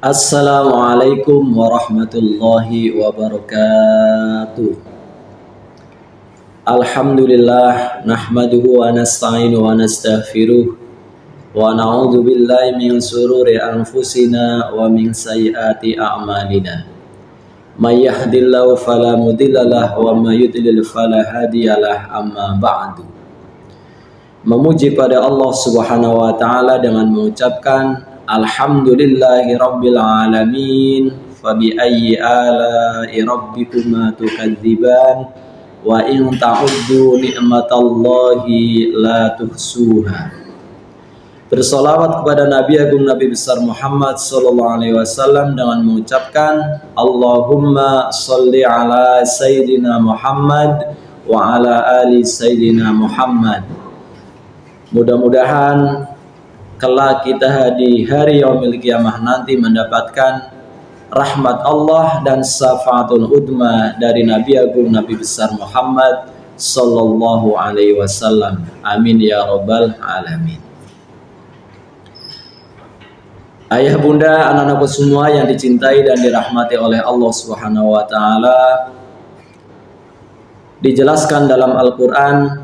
Assalamualaikum warahmatullahi wabarakatuh. Alhamdulillah nahmaduhu wa nasta'inu wa nastaghfiruh wa na'udzu billahi min shururi anfusina wa min sayyiati a'malina. May yahdihillahu fala mudhillalah wa may yudlil fala hadiyalah, amma ba'du. Memuji pada Allah Subhanahu wa taala dengan mengucapkan alhamdulillahi rabbil alamin, fabi ayyi ala'i rabbikuma tukadziban, wa in ta'uddu ni'matallahi la tuhsuha. Bersolawat kepada Nabi Agung Nabi besar Muhammad sallallahu alaihi wasallam dengan mengucapkan Allahumma sholli ala sayyidina Muhammad wa ala ali sayyidina Muhammad. Mudah-mudahan kelak kita di hari yaumil qiyamah nanti mendapatkan rahmat Allah dan syafaatul udma dari Nabi Agung Nabi besar Muhammad sallallahu alaihi wasallam. Amin ya rabbal alamin. Ayah bunda, anak-anakku semua yang dicintai dan dirahmati oleh Allah Subhanahu wa taala, dijelaskan dalam Al-Qur'an,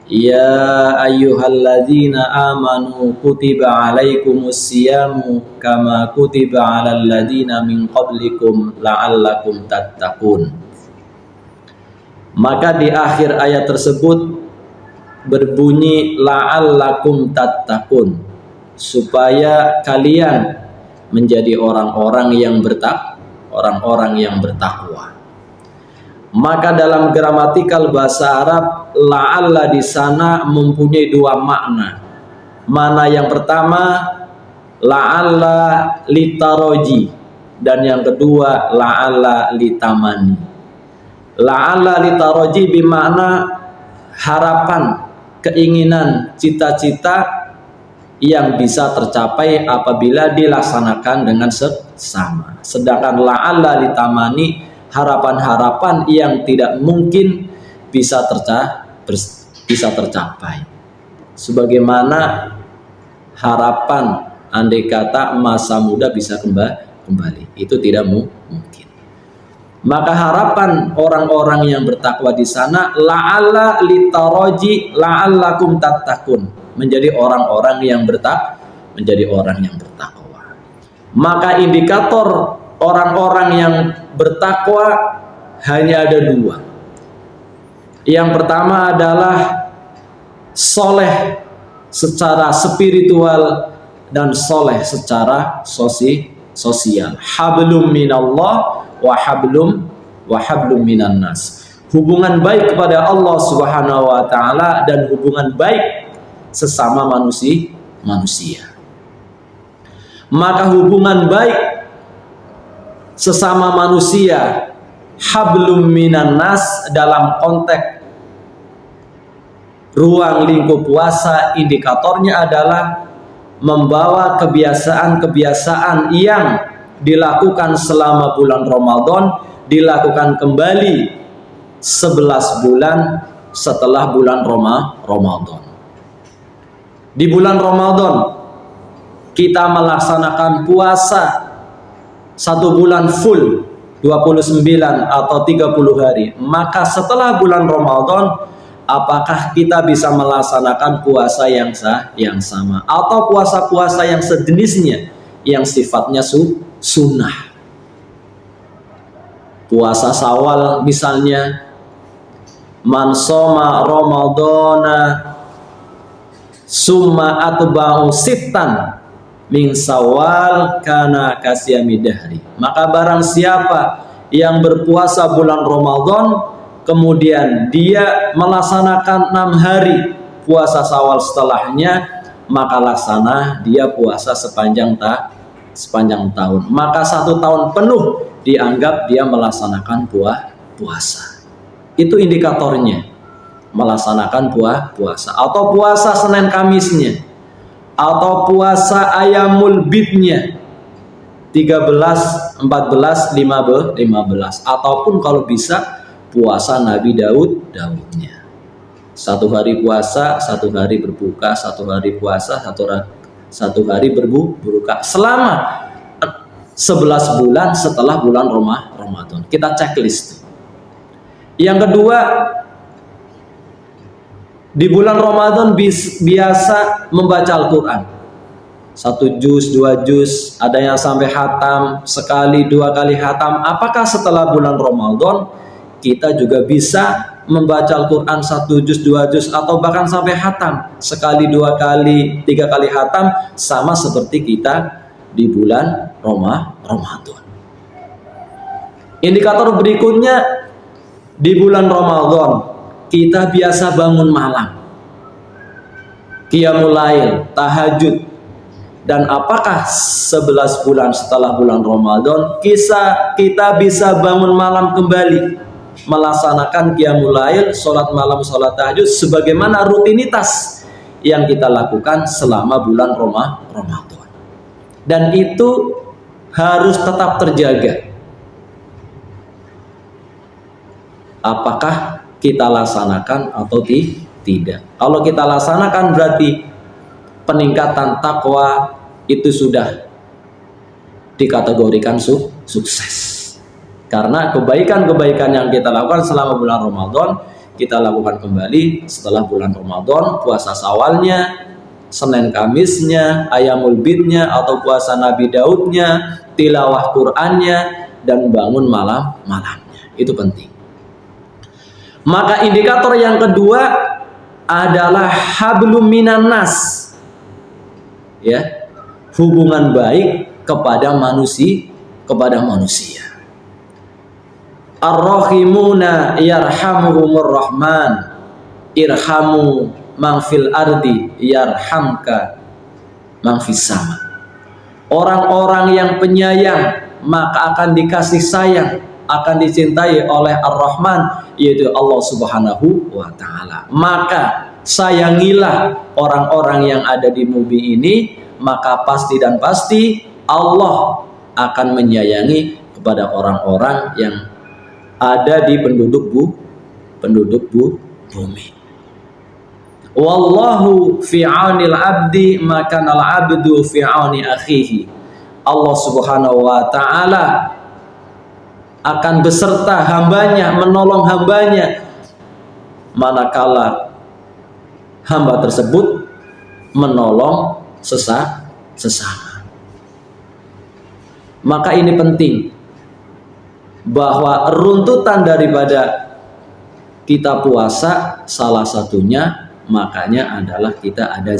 ya ayyuhalladzina amanu kutiba alaikumus siyamu kama kutiba alal ladzina min qablikum la'allakum tattaqun. Maka di akhir ayat tersebut berbunyi la'allakum tattaqun, supaya kalian menjadi orang-orang yang bertakwa. Maka dalam gramatikal bahasa Arab, la'alla di sana mempunyai dua makna. Mana yang pertama, la'alla litaroji, dan yang kedua la'alla litamani. La'alla litaroji bermakna harapan, keinginan, cita-cita yang bisa tercapai apabila dilaksanakan dengan seksama. Sedangkan la'alla litamani, harapan-harapan yang tidak mungkin bisa tercapai. Sebagaimana harapan andai kata masa muda bisa kembali, itu tidak mungkin. Maka harapan orang-orang yang bertakwa di sana la'alla litaraji la'allakum tattaqun, menjadi orang-orang yang bertakwa. Maka indikator orang-orang yang bertakwa hanya ada dua. Yang pertama adalah soleh secara spiritual dan soleh secara sosial. Hablum minallah wa hablum minan nas. Hubungan baik kepada Allah Subhanahu wa taala dan hubungan baik sesama manusia. Maka hubungan baik sesama manusia, hablum minan nas, dalam konteks ruang lingkup puasa, indikatornya adalah membawa kebiasaan-kebiasaan yang dilakukan selama bulan Ramadan dilakukan kembali 11 bulan setelah bulan Ramadan. Di bulan Ramadan kita melaksanakan puasa 1 bulan full, 29 atau 30 hari. Maka setelah bulan Ramadan, apakah kita bisa melaksanakan puasa yang sama atau puasa-puasa yang sejenisnya yang sifatnya sunnah? Puasa Syawal misalnya, man shoma ramadhana summa atba'u sittan min Syawal kana kasyami dahri. Maka barang siapa yang berpuasa bulan Ramadan kemudian dia melaksanakan 6 hari puasa Syawal setelahnya, maka laksana dia puasa sepanjang tahun. Maka 1 tahun penuh dianggap dia melaksanakan puasa. Itu indikatornya, melaksanakan puasa. Atau puasa Senin Kamisnya, atau puasa ayamul bidnya 13, 14, 15, ataupun kalau bisa puasa Nabi Daudnya. 1 hari puasa, 1 hari berbuka, 1 hari puasa, 1 hari berbuka. Selama 11 bulan setelah bulan Ramadan. Kita checklist. Yang kedua, di bulan Ramadan biasa membaca Al-Quran. 1 juz, 2 juz, ada yang sampai hatam, sekali, 2 kali hatam. Apakah setelah bulan Ramadan kita juga bisa membaca Al-Quran 1 juz, 2 juz, atau bahkan sampai hatam, sekali, 2 kali, 3 kali hatam, sama seperti kita di bulan Ramadan. Indikator berikutnya, di bulan Ramadan kita biasa bangun malam, qiyamul lail, tahajud. Dan apakah 11 bulan setelah bulan Ramadan kita bisa bangun malam kembali, melaksanakan qiyamul lail, sholat malam, sholat tahajud sebagaimana rutinitas yang kita lakukan selama bulan Ramadan. Dan itu harus tetap terjaga. Apakah kita laksanakan atau tidak? Kalau kita laksanakan berarti peningkatan takwa itu sudah dikategorikan sukses. Karena kebaikan-kebaikan yang kita lakukan selama bulan Ramadan kita lakukan kembali setelah bulan Ramadan, puasa Syawalnya, Senin Kamisnya, Ayamul Bidnya atau puasa Nabi Daudnya, tilawah Qur'annya, dan bangun malamnya. Itu penting. Maka indikator yang kedua adalah hablum minan nas. Ya, hubungan baik kepada manusia. Ar-rahimuna yarhamuhumur rahman, irhamu man fil ardi yarhamka man fis sama. Orang-orang yang penyayang maka akan dikasih sayang, akan dicintai oleh Ar-Rahman, yaitu Allah Subhanahu wa Ta'ala. Maka sayangilah orang-orang yang ada di bumi ini, maka pasti dan pasti Allah akan menyayangi kepada orang-orang yang ada di penduduk bumi. Wallahu fi 'aunil 'abdi maka al 'abdu fi 'auni akhihi. Allah Subhanahu wa Ta'ala akan beserta hambanya, menolong hambanya manakala hamba tersebut menolong sesama. Maka ini penting, bahwa runtutan daripada kita puasa salah satunya makanya adalah kita ada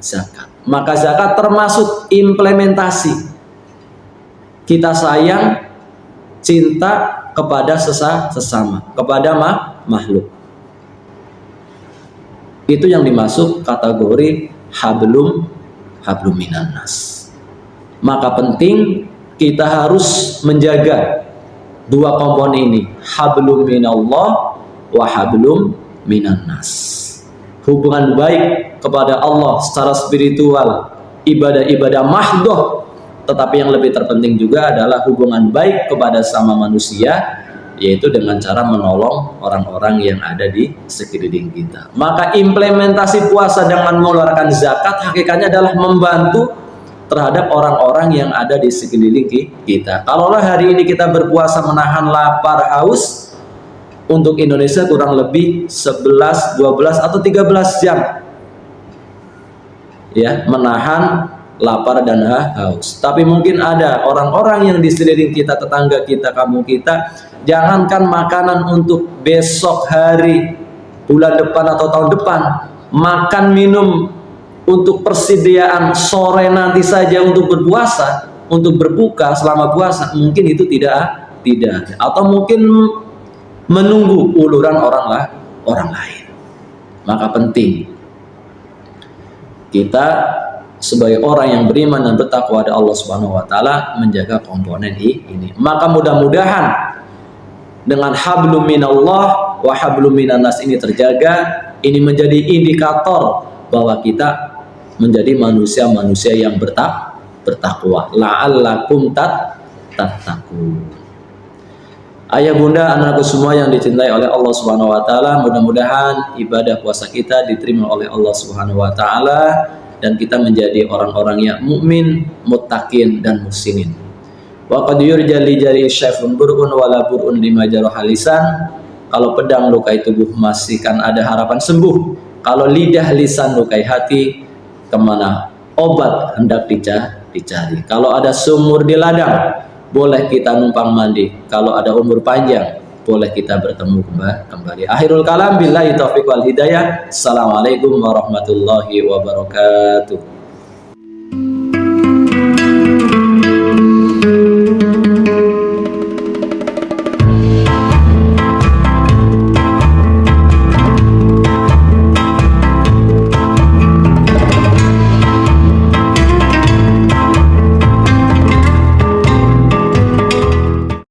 zakat. Maka zakat termasuk implementasi kita sayang, cinta kepada sesama, kepada makhluk. Itu yang dimasuk kategori hablum minan nas. Maka penting kita harus menjaga dua komponen ini, hablum minallah wa hablum minan nas. Hubungan baik kepada Allah secara spiritual, ibadah-ibadah mahdoh. Tetapi yang lebih terpenting juga adalah hubungan baik kepada sama manusia, yaitu dengan cara menolong orang-orang yang ada di sekeliling kita. Maka implementasi puasa dengan mengeluarkan zakat hakikatnya adalah membantu terhadap orang-orang yang ada di sekeliling kita. Kalaulah hari ini kita berpuasa menahan lapar haus, untuk Indonesia kurang lebih 11, 12 atau 13 jam. Ya, menahan lapar dan haus. Tapi mungkin ada orang-orang yang di sekeliling kita, tetangga kita, kampung kita, jangankan makanan untuk besok hari, bulan depan atau tahun depan, makan minum untuk persediaan sore nanti saja untuk berpuasa, untuk berbuka selama puasa, mungkin itu tidak ada. Atau mungkin menunggu uluran orang lain. Maka penting kita sebagai orang yang beriman dan bertakwa kepada Allah Subhanahu wa Ta'ala menjaga komponen ini. Maka mudah-mudahan dengan hablum minallah wa hablum minan nas ini terjaga, ini menjadi indikator bahwa kita menjadi manusia-manusia yang bertakwa. La'allakum tattaqun. Ayah bunda, anakku semua yang dicintai oleh Allah Subhanahu wa Ta'ala, mudah-mudahan ibadah puasa kita diterima oleh Allah Subhanahu wa Ta'ala dan kita menjadi orang-orang yang mukmin, muttaqin dan muhsinin. Wa qad yurja li jari syafun burun wala burun lima jarah lisan. Kalau pedang lukai tubuh masih kan ada harapan sembuh. Kalau lidah lisan lukai hati, kemana obat hendak dicari. Kalau ada sumur di ladang, boleh kita numpang mandi. Kalau ada umur panjang, boleh kita bertemu kembali. Akhirul kalam, billahi taufiq wal hidayah. Assalamualaikum warahmatullahi wabarakatuh.